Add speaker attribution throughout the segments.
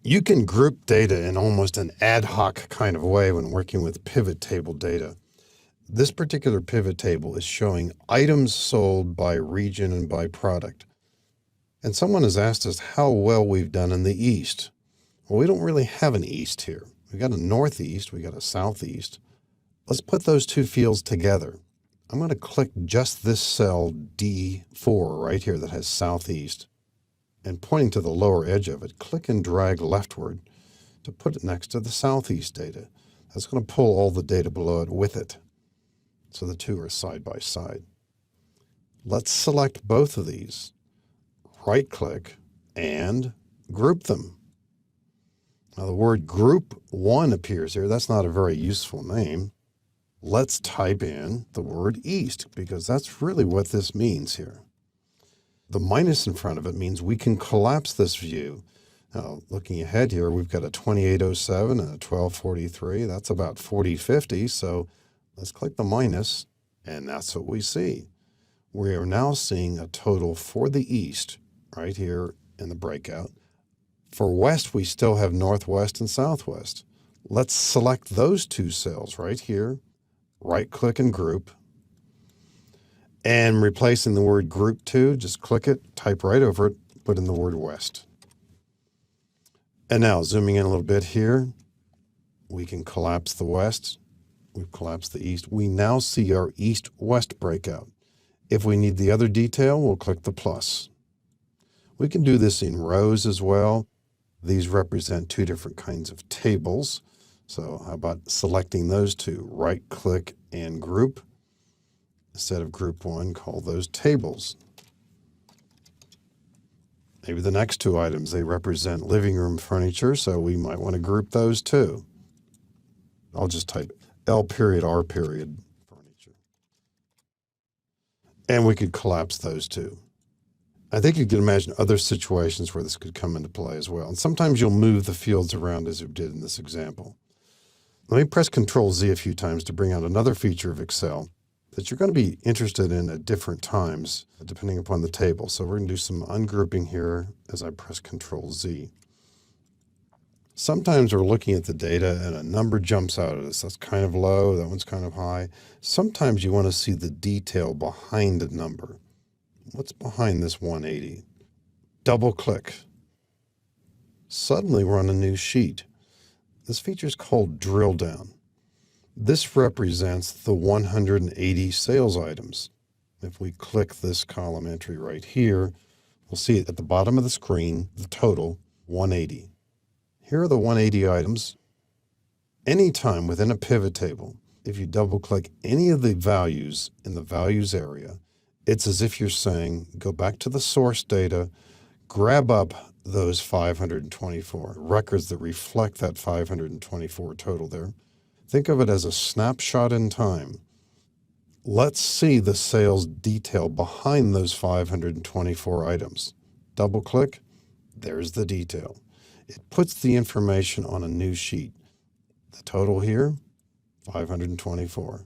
Speaker 1: You can group data in almost an ad hoc kind of way when working with pivot table data. This particular pivot table is showing items sold by region and by product. And someone has asked us how well we've done in the East. Well, we don't really have an East here. We've got a Northeast, we got a Southeast. Let's put those two fields together. I'm going to click just this cell D4 right here that has Southeast. And pointing to the lower edge of it, click and drag leftward to put it next to the Southeast data. That's going to pull all the data below it with it. So the two are side by side. Let's select both of these. Right-click and group them. Now the word group 1 appears here. That's not a very useful name. Let's type in the word East because that's really what this means here. The minus in front of it means we can collapse this view. Now, looking ahead here, we've got a 2807 and a 1243. That's about 4050. So let's click the minus, and that's what we see. We are now seeing a total for the East right here in the breakout. For West, we still have Northwest and Southwest. Let's select those two cells right here, right-click and group. And replacing the word group 2, just click it, type right over it, put in the word West. And now zooming in a little bit here, we can collapse the West. We've collapsed the East. We now see our East-West breakout. If we need the other detail, we'll click the plus. We can do this in rows as well. These represent two different kinds of tables. So how about selecting those two? Right-click and group. Instead of group 1, call those tables. Maybe the next two items, they represent living room furniture, so we might want to group those too. I'll just type L period R period furniture. And we could collapse those two. I think you can imagine other situations where this could come into play as well. And sometimes you'll move the fields around as you did in this example. Let me press Control Z a few times to bring out another feature of Excel that you're going to be interested in at different times, depending upon the table. So we're going to do some ungrouping here as I press Control Z. Sometimes we're looking at the data and a number jumps out at us. That's kind of low, that one's kind of high. Sometimes you want to see the detail behind a number. What's behind this 180? Double click. Suddenly we're on a new sheet. This feature is called Drill Down. This represents the 180 sales items. If we click this column entry right here, we'll see it at the bottom of the screen, the total 180. Here are the 180 items. Anytime within a pivot table, if you double click any of the values in the values area, it's as if you're saying, go back to the source data, grab up those 524 records that reflect that 524 total there. Think of it as a snapshot in time. Let's see the sales detail behind those 524 items. Double click, there's the detail. It puts the information on a new sheet. The total here, 524.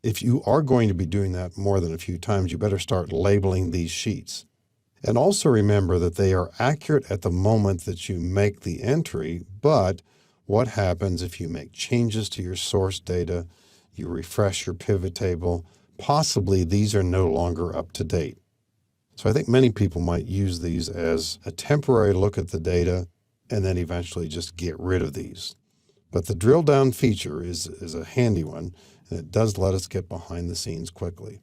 Speaker 1: If you are going to be doing that more than a few times, you better start labeling these sheets. And also remember that they are accurate at the moment that you make the entry, but what happens if you make changes to your source data, you refresh your pivot table, possibly these are no longer up to date. So I think many people might use these as a temporary look at the data and then eventually just get rid of these. But the drill down feature is a handy one, and it does let us get behind the scenes quickly.